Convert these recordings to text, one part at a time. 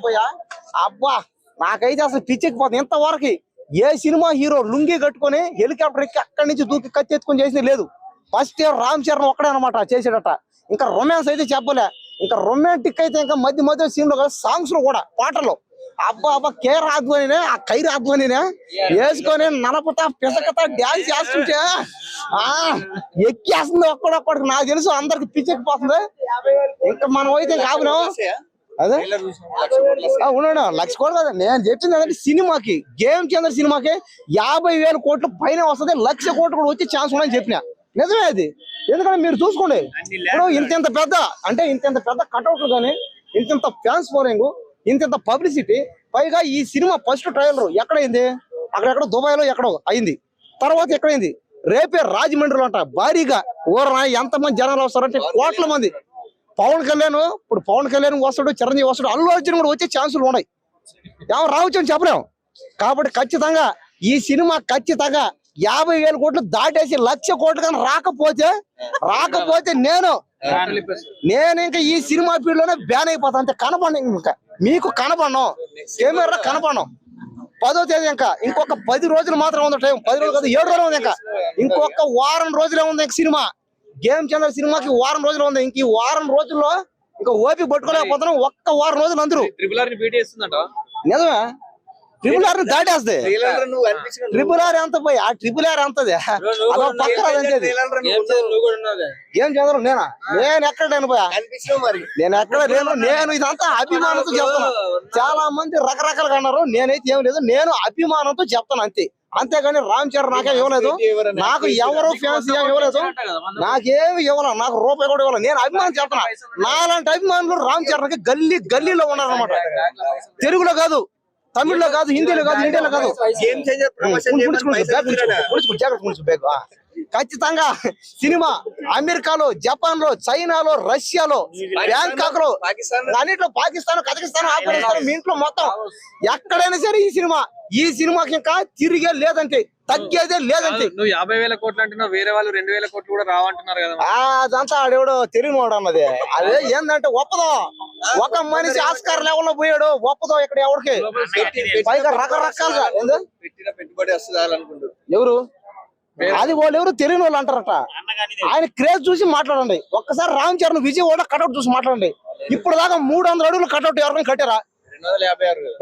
పోయా అబ్బా నాకైతే అసలు పిచ్చెక్కిపోతుంది ఇంతవరకు ఏ సినిమా హీరో లుంగి కట్టుకొని హెలికాప్టర్ ఎక్కి అక్కడి నుంచి దూకి కత్తి ఎత్తుకొని చేసింది లేదు. ఫస్ట్ ఇయర్ రామ్ చరణ్ ఒక్కడే అనమాట చేసేటట. ఇంకా రొమాన్స్ అయితే చెప్పలే, ఇంకా రొమాంటిక్ అయితే ఇంకా మధ్య మధ్య సీన్ లో సాంగ్స్ లో కూడా పాటలు అబ్బా అబ్బా కే రాధ్వనినే ఆ కై రాధ్వనినే వేసుకొని నలపతా పిసకతా డ్యాన్స్ చేస్తుంటే ఎక్కేస్తుంది ఒక్కడొక్కడికి. నాకు తెలుసు అందరికి పిచ్చెక్కిపోతుంది. ఇంకా మనం అయితే కాదు అదే ఉన్నాడు 1,00,000 కోట్లు కదా. నేను చెప్పింది అంటే సినిమాకి గేమ్ చేంజర్ సినిమాకి 50,000 కోట్ల పైన వస్తుంది. 1,00,000 కోట్లు కూడా వచ్చే ఛాన్స్ ఉన్నాయని చెప్పిన. నిజమే అది. ఎందుకంటే మీరు చూసుకోండి ఇప్పుడు ఇంత పెద్ద అంటే ఇంత పెద్ద కట్అవుట్లు కానీ ఇంత ఫ్యాన్స్ ఫాలోయింగ్ ఇంత పబ్లిసిటీ, పైగా ఈ సినిమా ఫస్ట్ ట్రయల్ ఎక్కడైంది? అక్కడెక్కడ దుబాయ్ లో ఎక్కడో అయింది. తర్వాత ఎక్కడైంది? రేపే రాజమండ్రిలో అంట భారీగా ఊరన ఎంతమంది జనాలు వస్తారంటే కోట్ల మంది. పవన్ కళ్యాణ్ వస్తాడు, చిరంజీవి వస్తాడు, అల్లు అర్జున్ కూడా వచ్చే ఛాన్సులు ఉన్నాయి. ఎవరు రావచ్చు అని చెప్పలేము. కాబట్టి ఖచ్చితంగా ఈ సినిమా ఖచ్చితంగా 50,000 కోట్లు దాటేసి 1,00,000 కోట్లు కానీ రాకపోతే నేను ఇంకా ఈ సినిమా ఫీల్డ్ లోనే బ్యాన్ అయిపోతాను. అంతే కనపడి ఇంకా మీకు కనపడను, కెమెరా కనపడను. 10వ తేదీ ఇంకా ఇంకొక 10 రోజులు మాత్రం ఉంది టైం. 10 రోజులు కాదు 7 రోజులు ఉంది. ఇంకా ఇంకొక వారం రోజులే ఉంది సినిమా. గేమ్ చేంజర్ సినిమాకి వారం రోజులు ఉంది. ఇంక ఈ వారం రోజుల్లో ఇంకా ఓపిక పట్టుకోలేకపోతున్నాం. ఒక్క వారం రోజులు అందరూ నిజమే ట్రిపుల్ ఆర్ దాటేస్తే ట్రిపుల్ ఆర్ ఎంత పోయి ఆ ట్రిపుల్ ఆర్ అంతది అదో పక్కన ఏం చదవరు. నేను ఎక్కడ పోయా నేను ఎక్కడ నేను ఇదంతా అభిమానంతో చెప్తాను. చాలా మంది రకరకాలుగా అన్నారు. నేనైతే ఏం లేదు, నేను అభిమానంతో చెప్తాను అంతే. అంతేగాని రామ్ చరణ్ నాకేం ఇవ్వలేదు, నాకు ఎవరు ఫ్యాన్స్ ఏమి ఇవ్వలేదు, నాకేమి ఇవ్వలేదు, నాకు రూపాయి కూడా ఇవ్వలేదు. నేను అభిమానం చెప్తాను. నాలాంటి అభిమానులు రామ్ చరణ్ కి గల్లీలో ఉన్నారు అనమాట. తెలుగులో కాదు, తమిళ్లో కాదు, హిందీలో కాదు, ఇండియాలో కాదు. ఖచ్చితంగా సినిమా అమెరికాలో, జపాన్ లో, చైనాలో, రష్యాలో, బ్యాంకాక్ లో, అన్నిట్లో, పాకిస్తాన్, కజకిస్తాన్, ఆఫ్ఘనిస్తాన్, మీ ఇంట్లో మొత్తం ఎక్కడైనా సరే ఈ సినిమాకి ఇంకా తిరిగే లేదంటే, తగ్గేదే లేదంటే. నువ్వు 50,000 కోట్లు అంటున్నావు, వేరే వాళ్ళు 2,000 కోట్లు కూడా రావంటున్నారు కదా. అదంతా ఆడెవడో తెలియనివాడు అన్నది. అదే ఏంటంటే ఒప్పదో ఒక మనిషి ఆస్కార్ లెవెల్లో పోయాడు, ఒప్పదో ఇక్కడ ఎవరికి. పైగా రకరకాలుగా పెట్టుబడి వస్తుంది. ఎవరు అది వాళ్ళు ఎవరు తెలియని వాళ్ళు అంటారట. ఆయన క్రేజ్ చూసి మాట్లాడండి. ఒక్కసారి రామ్ చరణ్ విజయవాడ కటౌట్ చూసి మాట్లాడండి. ఇప్పుడు దాకా 300 అడుగులు కటౌట్ ఎవరైనా కట్టారా?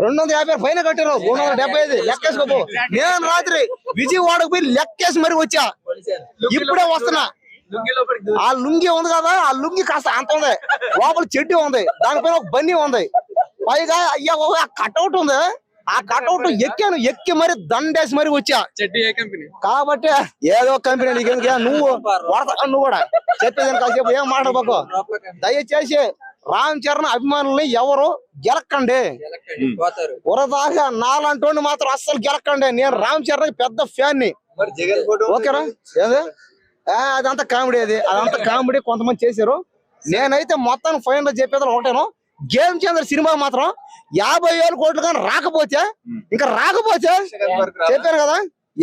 256 పైన కట్టారు. 375 లెక్కేసుకోపో. నేను రాత్రి విజయవాడకు పోయి లెక్కేసి మరి వచ్చా. ఇప్పుడే వస్తున్నా. ఆ లుంగి ఉంది కదా, ఆ లుంగి కాస్త అంత ఉంది, లోపల చెడ్డీ ఉంది, దానిపైన ఒక బన్నీ ఉంది, పైగా అయ్యా కటౌట్ ఉంది. ఆ కటౌట్ ఎక్కి మరి దండేసి మరి వచ్చా. కాబట్టి ఏదో కంపెనీ నువ్వు కూడా చెప్పేదాన్ని కాసేపు ఏం మాట్లాడబోకు. దయచేసి రామ్ చరణ్ అభిమానుల్ని ఎవరు గెలక్కండి. ఉరదాగా నాలంటోని మాత్రం అస్సలు గెలక్కండి. నేను రామ్ చరణ్ పెద్ద ఫ్యాన్ ని. ఓకేనా? ఏది అదంతా కామెడీ, అదంతా కామెడీ కొంతమంది చేశారు. నేనైతే మొత్తాన్ని ఫైనల్ చెప్పేది ఒకటేను, గేమ్ చేంజర్ సినిమా మాత్రం 50,000 కోట్లు కానీ రాకపోతే చెప్పాను కదా,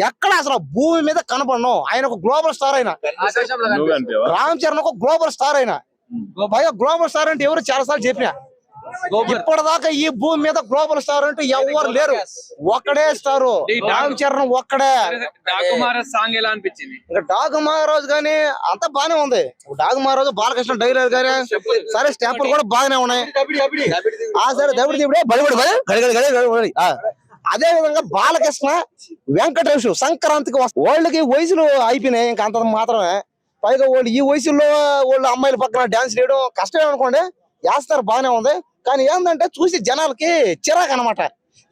ఎక్కడ అసలు భూమి మీద కనపడను. ఆయన ఒక గ్లోబల్ స్టార్ అయినా, రామ్ చరణ్ ఒక గ్లోబల్ స్టార్ అయినా. పైగా గ్లోబల్ స్టార్ అంటే ఎవరు చాలా సార్లు చెప్పినా, ఇప్పటిదాకా ఈ భూమి మీద గ్లోబల్ స్టార్ అంటే ఎవరు లేరు, ఒక్కడే స్టారు రామ్ చరణ్ ఒక్కడే. సాంగ్ ఎలా అనిపించింది? ఇంకా డాగు మహారాజు గానీ అంతా బానే ఉంది. డాగు మహారాజు, బాలకృష్ణ డైలాగ్ గానీ సరే, స్టాంపులు కూడా బాగానే ఉన్నాయి. సరే అదే విధంగా బాలకృష్ణ, వెంకటేష్ సంక్రాంతికి వాళ్ళకి వయసులు అయిపోయినాయి, ఇంకా అంత మాత్రమే. పైగా వాళ్ళు ఈ వయసులో వాళ్ళు అమ్మాయిల పక్కన డాన్స్ చేయడం కష్టమే అనుకోండి, వేస్తారు బాగానే ఉంది. కానీ ఏంటంటే చూసి జనాలకి చిరాకు అనమాట.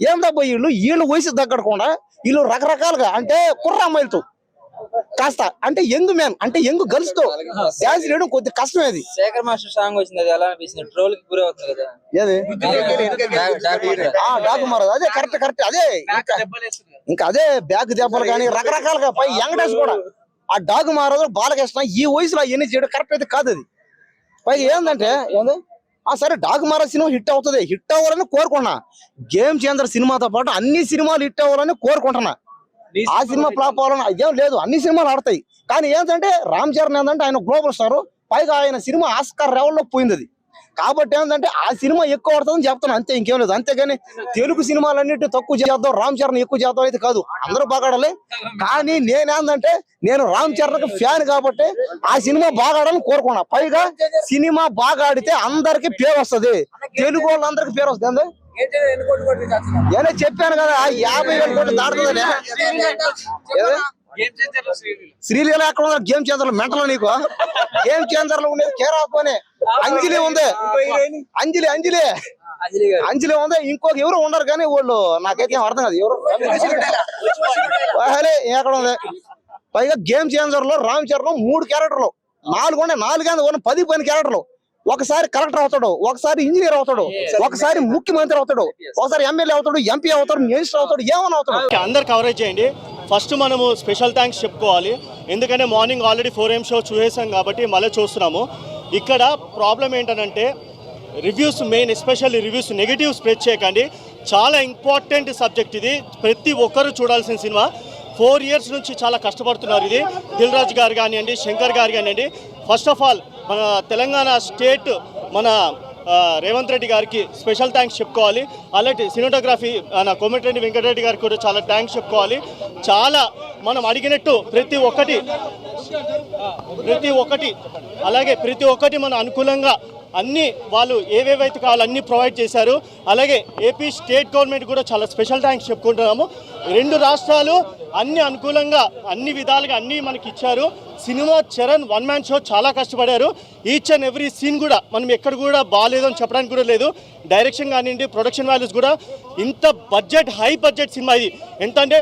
ఏందబ్బా వీళ్ళు వయసు తగ్గకుండా వీళ్ళు రకరకాలుగా అంటే కుర్ర అమ్మాయిలతో కాస్త అంటే యంగ్ మ్యాన్ అంటే యంగ్ గర్ల్స్ తో డాన్స్ చేయడం కొద్దిగా కష్టం. అది శేఖర్ మాస్టర్ సాంగ్ వచ్చింది, అది ఎలా అనిపిస్తుంది? ట్రోల్ కి గురి అవుతుంది కదా. ఏది డాకు మారదు, అదే కరెక్ట్. అదే ఇంకా అదే బ్యాగ్ దెబ్బలు కానీ రకరకాలుగా పై యంగ్డర్స్ కూడా ఆ డాగు మారదు. బాలకృష్ణ ఈ వయసులో ఎన్ని చేయడం కరెక్ట్ అయితే కాదు. అది పైగా ఏంటంటే సరే డాగు మారా సినిమా హిట్ అవుతుంది, హిట్ అవ్వాలని కోరుకున్నా. గేమ్ చేంజర్ సినిమాతో పాటు అన్ని సినిమాలు హిట్ అవ్వాలని కోరుకుంటున్నా. ఆ సినిమా ఫ్లాప్ అవ్వాలని అదేం లేదు, అన్ని సినిమాలు ఆడతాయి. కానీ ఏంటంటే రామ్ చరణ్ ఏంటంటే ఆయన గ్లోబల్ స్టార్, పైగా ఆయన సినిమా ఆస్కార్ లెవెల్లో పోయింది. అది కాబట్టి ఏంటంటే ఆ సినిమా ఎక్కువ ఆడుతుందని చెప్తాను అంతే, ఇంకేం లేదు. అంతేగాని తెలుగు సినిమాలన్నిటి తక్కువ చేద్దాం, రామ్ చరణ్ ఎక్కువ చేద్దాం అయితే కాదు. అందరూ బాగా ఆడాలి. కానీ నేనేందంటే నేను రామ్ చరణ్ ఫ్యాన్ కాబట్టి ఆ సినిమా బాగా ఆడాలని కోరుకున్నా. పైగా సినిమా బాగా ఆడితే అందరికి పేరు వస్తుంది, తెలుగు వాళ్ళందరికి పేరు వస్తుంది. నేనే చెప్పాను కదా 50,000 కోట్లు దాడుతుందని. శ్రీలీల ఎక్కడ ఉన్నారు? గేమ్ చేంజర్ లో మెంటల్ నీకు. గేమ్ చేంజర్ లో ఉండేది కేరాఫ్ అంజలి ఉంది, అంజలి ఉంది, ఇంకొక ఎవరు ఉండరు. కానీ వాళ్ళు నాకైతే ఏం అర్థం కాదు ఎవరు ఎక్కడ ఉంది. పైగా గేమ్ చేంజర్ లో రామ్ చరణ్ 3 క్యారెక్టర్లు, 4 ఉన్నాయి, 10 క్యారెక్టర్లు. ఒకసారి కలెక్టర్ అవుతాడు, ఒకసారి ఇంజనీర్ అవుతాడు, ఒకసారి ముఖ్యమంత్రి అవుతాడు, ఒకసారి ఎమ్మెల్యే అవుతాడు, ఎంపీ అవుతాడు, మినిస్టర్ అవుతాడు, ఏమన్నా అవుతాడు. అందరు కవరేజ్ చేయండి. ఫస్ట్ మనము స్పెషల్ థ్యాంక్స్ చెప్పుకోవాలి. ఎందుకంటే మార్నింగ్ ఆల్రెడీ 4am షో చూసేసాం కాబట్టి మళ్ళీ చూస్తున్నాము. ఇక్కడ ప్రాబ్లం ఏంటంటే reviews main, especially reviews negative spread చేయకండి. చాలా ఇంపార్టెంట్ సబ్జెక్ట్ ఇది, ప్రతి ఒక్కరు చూడాల్సిన సినిమా. 4 years నుంచి చాలా కష్టపడుతున్నారు. ఇది దిల్ రాజు గారు కానివ్వండి, శంకర్ గారు కానివ్వండి. ఫస్ట్ ఆఫ్ ఆల్ మన తెలంగాణ స్టేట్ మన రేవంత్ రెడ్డి గారికి స్పెషల్ థ్యాంక్స్ చెప్పుకోవాలి. అలాగే సినిమాటోగ్రఫీ మన కోమటిరెడ్డి వెంకటరెడ్డి గారికి కూడా చాలా థ్యాంక్స్ చెప్పుకోవాలి. చాలా మనం అడిగినట్టు ప్రతి ఒక్కటి మన అనుకూలంగా అన్ని వాళ్ళు ఏవేవైతే కావాలో అన్నీ ప్రొవైడ్ చేశారు. అలాగే ఏపీ స్టేట్ గవర్నమెంట్ కూడా చాలా స్పెషల్ థ్యాంక్స్ చెప్పుకుంటున్నాము. 2 రాష్ట్రాలు అన్ని అనుకూలంగా అన్ని విధాలుగా అన్నీ మనకి ఇచ్చారు. సినిమా చరణ్ 1 man షో చాలా కష్టపడారు. ఈచ్ అండ్ ఎవ్రీ సీన్ కూడా మనం ఎక్కడ కూడా బాగాలేదు అని చెప్పడానికి కూడా లేదు. డైరెక్షన్ కానివ్వండి, ప్రొడక్షన్ వాల్యూస్ కూడా. ఇంత బడ్జెట్, హై బడ్జెట్ సినిమా ఇది. ఎంత అంటే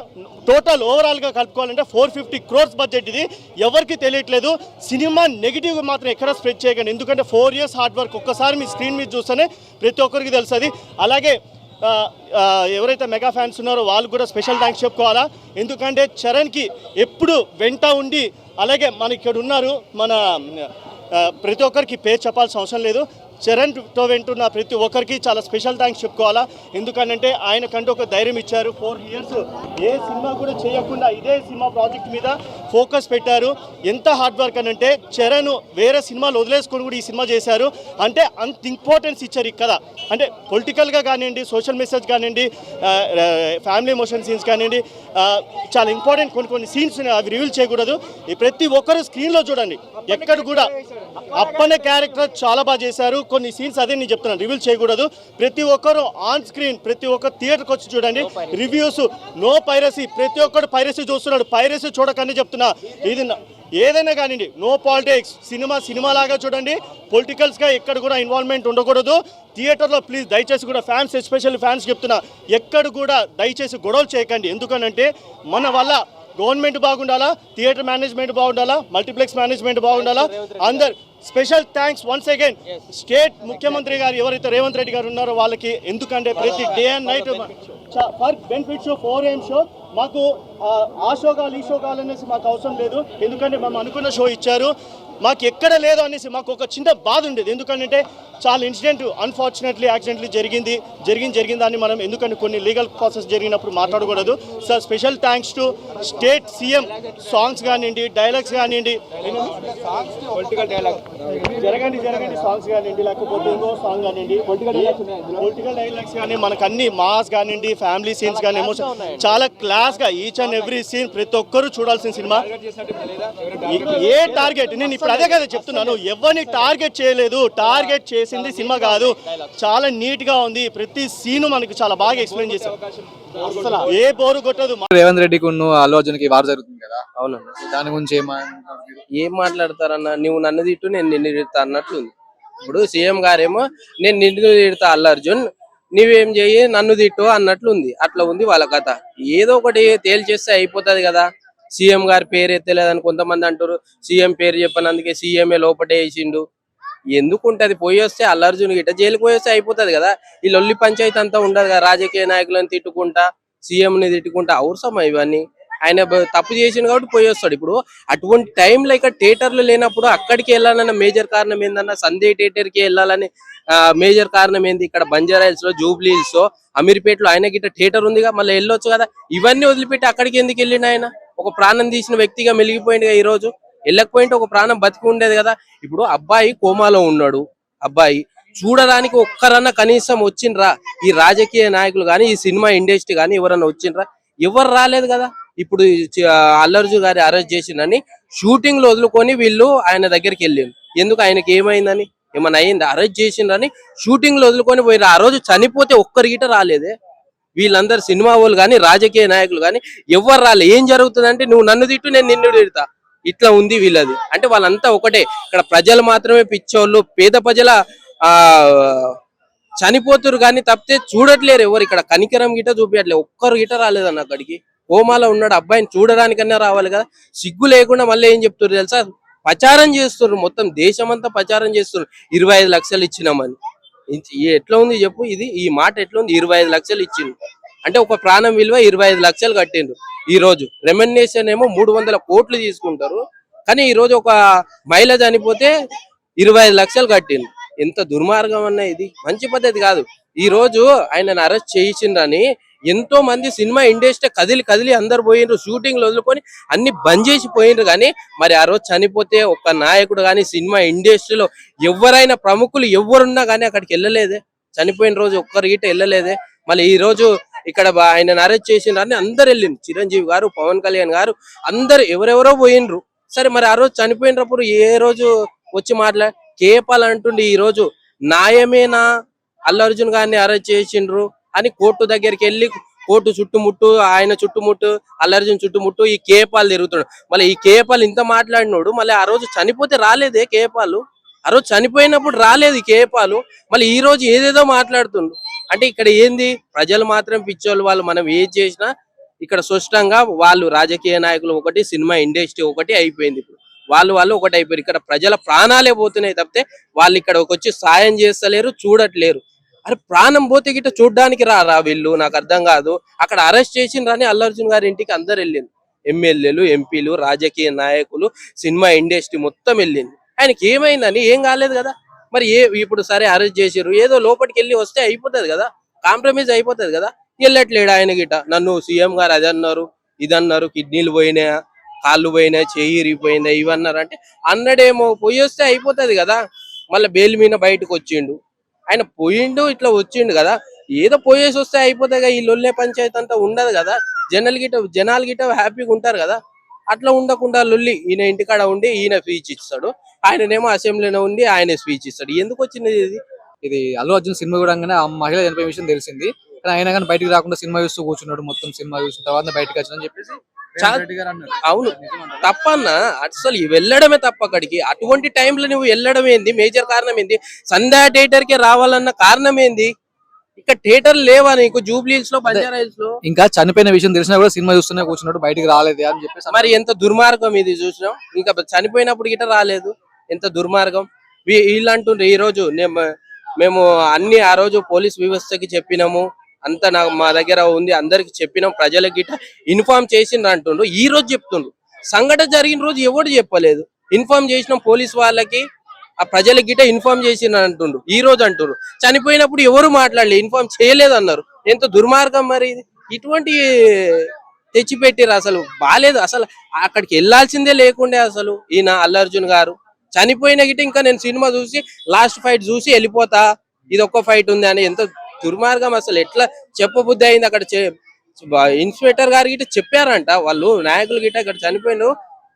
టోటల్ ఓవరాల్గా కలుపుకోవాలంటే 450 crores బడ్జెట్. ఇది ఎవరికి తెలియట్లేదు. సినిమా నెగిటివ్ మాత్రం ఎక్కడ స్ప్రెడ్ చేయకండి. ఎందుకంటే 4 years హార్డ్ వర్క్ ఒక్కసారి మీ స్క్రీన్ మీద చూస్తేనే ప్రతి ఒక్కరికి తెలుస్తుంది. అలాగే ఎవరైతే మెగా ఫ్యాన్స్ ఉన్నారో వాళ్ళు కూడా స్పెషల్ థ్యాంక్స్ చెప్పుకోవాలా. ఎందుకంటే చరణ్కి ఎప్పుడు వెంట ఉండి, అలాగే మన ఇక్కడ ఉన్నారు మన ప్రతి ఒక్కరికి పేరు చెప్పాల్సిన అవసరం లేదు. చరణ్తో వెంటున్న ప్రతి ఒక్కరికి చాలా స్పెషల్ థ్యాంక్స్ చెప్పుకోవాలా. ఎందుకంటే ఆయనకంటూ ఒక ధైర్యం ఇచ్చారు. 4 years ఏ సినిమా కూడా చేయకుండా ఇదే సినిమా ప్రాజెక్ట్ మీద ఫోకస్ పెట్టారు. ఎంత హార్డ్ వర్క్ అని అంటే చరణ్ వేరే సినిమాలు వదిలేసుకొని కూడా ఈ సినిమా చేశారు. అంటే అంత ఇంపార్టెన్స్ ఇచ్చారు ఇక్కడ. అంటే పొలిటికల్గా కానివ్వండి, సోషల్ మెసేజ్ కానివ్వండి, ఫ్యామిలీ ఎమోషన్ సీన్స్ కానివ్వండి, చాలా ఇంపార్టెంట్ కొన్ని సీన్స్ అవి రివీల్ చేయకూడదు. ప్రతి ఒక్కరు స్క్రీన్లో చూడండి. ఎక్కడ కూడా అప్పనే క్యారెక్టర్ చాలా బాగా చేశారు. కొన్ని సీన్స్ అదే నేను చెప్తున్నాను, రివీల్ చేయకూడదు. ప్రతి ఒక్కరు ఆన్ స్క్రీన్, ప్రతి ఒక్కరు థియేటర్కి వచ్చి చూడండి. రివ్యూస్ నో పైరసీ, ప్రతి ఒక్కరు పైరసీ చూస్తున్నాడు. పైరసీ చూడకనే చెప్తున్నా. ఇది ఏదైనా కానివ్వండి, నో పాలిటిక్స్. సినిమా లాగా చూడండి. పొలిటికల్స్గా ఎక్కడ కూడా ఇన్వాల్వ్మెంట్ ఉండకూడదు. థియేటర్లో ప్లీజ్ దయచేసి కూడా ఫ్యాన్స్, ఎస్పెషల్లీ ఫ్యాన్స్ చెప్తున్నా, ఎక్కడ కూడా దయచేసి గొడవలు చేయకండి. ఎందుకనంటే మన వల్ల గవర్నమెంట్ బాగుండాలా, థియేటర్ మేనేజ్మెంట్ బాగుండాలా, మల్టీప్లెక్స్ మేనేజ్మెంట్ బాగుండాలా. అందరు special thanks once again state ముఖ్యమంత్రి గారు ఎవరైతే రేవంత్ రెడ్డి గారు ఉన్నారో వాళ్ళకి. ఎందుకంటే ప్రతి day and night for benefit show 4am show మాకు ఆ షో కావాలి, ఈ షో కావాలనేసి మాకు అవసరం లేదు. ఎందుకంటే మేము అనుకున్న షో ఇచ్చారు. మాకు ఎక్కడ లేదు అనేసి మాకు ఒక చిన్న బాధ ఉండేది. ఎందుకంటే చాలా ఇన్సిడెంట్ అన్ఫార్చునేట్లీ యాక్సిడెంట్లీ జరిగిన దాన్ని మనం ఎందుకంటే కొన్ని లీగల్ ప్రాసెస్ జరిగినప్పుడు మాట్లాడకూడదు. Sir special thanks to state CM. Songs కానివ్వండి, డైలాగ్స్ కానివ్వండి, జరగండి సాంగ్స్ కానివ్వండి, లేకపోతే ఇంకో సాంగ్ కానివ్వండి, పొలిటికల్ డైలాగ్స్ కానీ మనకు అన్ని మాస్ కానివ్వండి, ఫ్యామిలీ సీన్స్ కానీ, ఎమోషన్ చాలా క్లాస్గా ఈచ్ అండ్ ఎవ్రీ సీన్ ప్రతి ఒక్కరు చూడాల్సిన సినిమా. ఏ టార్గెట్, నేను ఇప్పుడు అదే కదా చెప్తున్నాను, ఎవరిని టార్గెట్ చేయలేదు. టార్గెట్ చేసింది సినిమా కాదు. చాలా నీట్ గా ఉంది. ప్రతి సీను మనకి చాలా బాగా ఎక్స్ప్లెయిన్ చేశారు. అసలు ఏ బోరు కొట్టదు. రేవంత్ రెడ్డికి అల్లు అర్జున్కి వార్ జరుగుతుంది కదా, అవును. దాని గురించి ఏం మాట్లాడతారన్నా, నువ్వు నన్ను తిట్టు నేను నిన్ను తిడతా అన్నట్లుంది. ఇప్పుడు సీఎం గారేమో నేను నిన్ను తిడతా అల్లు అర్జున్, నువ్వేం చెయ్యి నన్ను తిట్టు అన్నట్లుంది. అట్లా ఉంది వాళ్ళ కథ. ఏదో ఒకటి తేల్చేస్తే అయిపోతుంది కదా. సీఎం గారి పేరు ఎత్తలేదని కొంతమంది అంటారు. సీఎం పేరు చెప్పినందుకే సీఎంఏ లోపటే వేసిండు. ఎందుకుంటది? పోయి వస్తే అల్లు అర్జున్ గిట్ట జైలుకి పోయి వస్తే అయిపోతుంది కదా. ఈ లొల్లి పంచాయతీ అంతా ఉండదు కదా. రాజకీయ నాయకులను తిట్టుకుంటా, సీఎంని తిట్టుకుంటా అవసరమా ఇవన్నీ? ఆయన తప్పు చేసిండు కాబట్టి పోయి వస్తాడు. ఇప్పుడు అటువంటి టైంలో ఇక్కడ థియేటర్లు లేనప్పుడు అక్కడికి వెళ్ళాలన్న మేజర్ కారణం ఏందన్నా? సందే థియేటర్కి వెళ్ళాలని మేజర్ కారణం ఏంది? ఇక్కడ బంజారాహిల్స్ లో, జూబ్లీ హిల్స్ లో, అమీర్పేటలో ఆయన గిట్ట థియేటర్ ఉందిగా, మళ్ళీ వెళ్ళొచ్చు కదా. ఇవన్నీ వదిలిపెట్టి అక్కడికి ఎందుకు వెళ్ళిన ఆయన? ఒక ప్రాణం తీసిన వ్యక్తిగా మెలిగిపోయింది ఈ రోజు. వెళ్ళకపోయింటే ఒక ప్రాణం బతికి ఉండేది కదా. ఇప్పుడు అబ్బాయి కోమాలో ఉన్నాడు. అబ్బాయి చూడడానికి ఒక్కరన్నా కనీసం వచ్చిండ్రా ఈ రాజకీయ నాయకులు కానీ ఈ సినిమా ఇండస్ట్రీ కానీ ఎవరన్నా వచ్చిండ్రా? ఎవరు రాలేదు కదా. ఇప్పుడు అల్లు అర్జున్ గారి అరెస్ట్ చేసిందని షూటింగ్ లో వదులుకొని వీళ్ళు ఆయన దగ్గరికి వెళ్ళిండు. ఎందుకు? ఆయనకి ఏమైందని? ఏమన్నా అయింది? అరెస్ట్ చేసిండ్రని షూటింగ్ లో వదులుకొని పోయిన ఆ రోజు చనిపోతే ఒక్కరిగిట రాలేదే. వీళ్ళందరూ సినిమా వాళ్ళు కానీ రాజకీయ నాయకులు కానీ ఎవరు రాలే. ఏం జరుగుతుందంటే నువ్వు నన్ను తిట్టు నేను నిన్ను తిడతా, ఇట్లా ఉంది వీళ్ళది. అంటే వాళ్ళంతా ఒకటే. ఇక్కడ ప్రజలు మాత్రమే పిచ్చోళ్ళు, పేద ప్రజల చనిపోతురు కానీ తప్పితే చూడట్లేరు ఎవరు. ఇక్కడ కనికరం గిట చూపించట్లేదు. ఒక్కరు గిట రాలేదన్న అక్కడికి. హోమాలో ఉన్నాడు అబ్బాయిని చూడడానికన్నా రావాలి కదా. సిగ్గు లేకుండా మళ్ళీ ఏం చెప్తున్నారు తెలుసా? ప్రచారం చేస్తున్నారు, మొత్తం దేశమంతా ప్రచారం చేస్తున్నారు 25 లక్షలు ఇచ్చినామని. ఎట్లా ఉంది చెప్పు? ఇది ఈ మాట ఎట్లా ఉంది? 25 లక్షలు ఇచ్చిండు అంటే ఒక ప్రాణం విలువ 25 లక్షలు కట్టిండు. ఈ రోజు రెమ్యునరేషన్ ఏమో 300 కోట్లు తీసుకుంటారు, కానీ ఈ రోజు ఒక మహిళ చనిపోతే 25 లక్షలు కట్టిండు. ఎంత దుర్మార్గం అన్న ఇది. మంచి పద్ధతి కాదు. ఈ రోజు ఆయనను అరెస్ట్ చేయించిండ్రని ఎంతో మంది సినిమా ఇండస్ట్రీ కదిలి కదిలి అందరు పోయిండ్రు, షూటింగ్లు వదులుకొని అన్ని బంద్ చేసి పోయిండ్రు. కానీ మరి ఆ రోజు చనిపోతే ఒక్క నాయకుడు కానీ సినిమా ఇండస్ట్రీలో ఎవరైనా ప్రముఖులు ఎవరున్నా కానీ అక్కడికి వెళ్ళలేదే. చనిపోయిన రోజు ఒక్కరు గిట్ట వెళ్ళలేదే. మళ్ళీ ఈ రోజు ఇక్కడ ఆయనను అరెస్ట్ చేసిండ్రని అందరు వెళ్ళిండ్రు. చిరంజీవి గారు, పవన్ కళ్యాణ్ గారు అందరు ఎవరెవరో పోయిండ్రు. సరే మరి ఆ రోజు చనిపోయినప్పుడు ఏ రోజు వచ్చి కేపాల్ అంటుండే ఈ రోజు న్యాయమేనా అల్లు అర్జున్ గారిని అరెస్ట్ చేసిండ్రు అని కోర్టు దగ్గరికి వెళ్ళి కోర్టు చుట్టుముట్టు, ఆయన చుట్టుముట్టు, అల్లు అర్జున్ చుట్టుముట్టు ఈ కేపాల్ తిరుగుతున్నాడు. మళ్ళీ ఈ కేపాల్ ఇంత మాట్లాడినోడు మళ్ళీ ఆ రోజు చనిపోతే రాలేదే కేపాలు. ఆ రోజు చనిపోయినప్పుడు రాలేదు ఈ కేపాలు. మళ్ళీ ఈ రోజు ఏదేదో మాట్లాడుతుండ్రు. అంటే ఇక్కడ ఏంది? ప్రజలు మాత్రం పిచ్చోళ్ళు. వాళ్ళు మనం ఏది చేసినా ఇక్కడ స్పష్టంగా వాళ్ళు రాజకీయ నాయకులు ఒకటి, సినిమా ఇండస్ట్రీ ఒకటి అయిపోయింది. ఇప్పుడు వాళ్ళు ఒకటి అయిపోయారు. ఇక్కడ ప్రజల ప్రాణాలే పోతున్నాయి తప్పితే వాళ్ళు ఇక్కడికి వచ్చి సాయం చేస్తలేరు, చూడట్లేరు. అరే ప్రాణం పోతే గిట్ట చూడడానికి రా వీళ్ళు. నాకు అర్థం కాదు. అక్కడ అరెస్ట్ చేసిండ్రని అల్లు అర్జున్ గారి ఇంటికి అందరు వెళ్ళింది. ఎమ్మెల్యేలు, ఎంపీలు, రాజకీయ నాయకులు, సినిమా ఇండస్ట్రీ మొత్తం వెళ్ళింది. ఆయనకి ఏమైందని? ఏం కాలేదు కదా. మరి ఇప్పుడు సరే అరెస్ట్ చేసారు, ఏదో లోపలికి వెళ్ళి వస్తే అయిపోతుంది కదా, కాంప్రమైజ్ అయిపోతుంది కదా. వెళ్ళట్లేడు ఆయన గిట. నన్ను సీఎం గారు అది అన్నారు, ఇది అన్నారు, కిడ్నీలు పోయినాయా, కాళ్ళు పోయినాయి, చెయ్యి ఇరిగిపోయిందా, ఇవన్నారు. అంటే అన్నడేమో పోయి వస్తే అయిపోతుంది కదా. మళ్ళీ బెయిల్ మీద బయటకు వచ్చిండు. ఆయన పోయిండు, ఇట్లా వచ్చిండు కదా. ఏదో పోయేసి వస్తే అయిపోతాయి కదా. ఈ లొల్లే పంచాయతీ అంతా ఉండదు కదా. జనాలు గిట హ్యాపీగా ఉంటారు కదా. అట్లా ఉండకుండా లొల్లి. ఈయన ఇంటికాడ ఉండి ఈయన స్పీచ్ ఇస్తాడు, ఆయననేమో అసెంబ్లీలో ఉండి ఆయన స్పీచ్ ఇస్తాడు. ఎందుకు వచ్చింది ఇది? ఇది అల్లు అర్జున్ సినిమా కూడా ఆ మహిళ చనిపోయే విషయం తెలిసింది, కానీ ఆయన కానీ బయటికి రాకుండా సినిమా చూస్తూ కూర్చున్నాడు. మొత్తం సినిమా చూసిన తర్వాత బయటకు వచ్చిందని చెప్పేసి అవును తప్పన్నా. అసలు వెళ్ళడమే తప్ప అక్కడికి. అటువంటి టైంలో నువ్వు వెళ్ళడం ఏంది? మేజర్ కారణం ఏంది? సంధ్యా థియేటర్ కి రావాలన్న కారణం ఏంది? ఇక్కడ థియేటర్ లేవా నీకు? జూబ్లీ హిల్స్ లో, బంజారా హిల్స్ లో. ఇంకా చనిపోయిన విషయం తెలిసినా కూడా సినిమా చూస్తూనే కూర్చున్నాడు, బయటికి రాలేదు అని చెప్పేసి. మరి ఎంత దుర్మార్గం ఇది చూసినాం. ఇంకా చనిపోయినప్పుడు గిట్ట రాలేదు. ఎంత దుర్మార్గం. వీళ్ళు అంటుండ్రు ఈ రోజు మేము అన్ని ఆ రోజు పోలీస్ వ్యవస్థకి చెప్పినాము, అంతా మా దగ్గర ఉంది, అందరికి చెప్పినాం, ప్రజలకి గిట్ట ఇన్ఫార్మ్ చేసిండ్రు అంటుండ్రు. ఈ రోజు చెప్తుండ్రు. సంఘటన జరిగిన రోజు ఎవరు చెప్పలేదు. ఇన్ఫార్మ్ చేసినాం పోలీస్ వాళ్ళకి, ఆ ప్రజలకి గిట్ట ఇన్ఫార్మ్ చేసిండ్రు అంటుండ్రు. ఈ రోజు అంటుండ్రు చనిపోయినప్పుడు ఎవరు మాట్లాడలేదు, ఇన్ఫార్మ్ చేయలేదు అన్నారు. ఎంత దుర్మార్గం మరి ఇది. ఇటువంటి తెచ్చిపెట్టిరు. అసలు బాలేదు. అసలు అక్కడికి వెళ్లాల్సిందే లేకుండే. అసలు ఈయన అల్లు అర్జున్ గారు చనిపోయిన గిట్ట ఇంకా నేను సినిమా చూసి లాస్ట్ ఫైట్ చూసి వెళ్ళిపోతా, ఇది ఒక్క ఫైట్ ఉంది అని. ఎంత దుర్మార్గం. అసలు ఎట్లా చెప్పబుద్ధి అయింది? అక్కడ ఇన్స్పెక్టర్ గారు గిట్ట చెప్పారంట, వాళ్ళు నాయకులు గిట్ట ఇక్కడ చనిపోయిన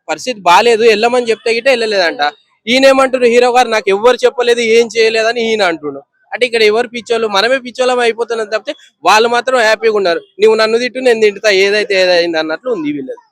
పరిస్థితి బాగాలేదు, వెళ్ళమని చెప్తే గిట్ట వెళ్ళలేదంట. ఈయన ఏమంటారు, హీరో గారు నాకు ఎవ్వరు చెప్పలేదు, ఏం చేయలేదని ఈయన అంటుండు. అంటే ఇక్కడ ఎవరు పిచ్చోళ్ళు? మనమే పిచ్చోళ్ళం అయిపోతున్నాం తప్పితే వాళ్ళు మాత్రం హ్యాపీగా ఉన్నారు. నువ్వు నన్ను తిట్టు నేను తింటా, ఏదైతే ఏదైంది అన్నట్లు ఉంది వీళ్ళది.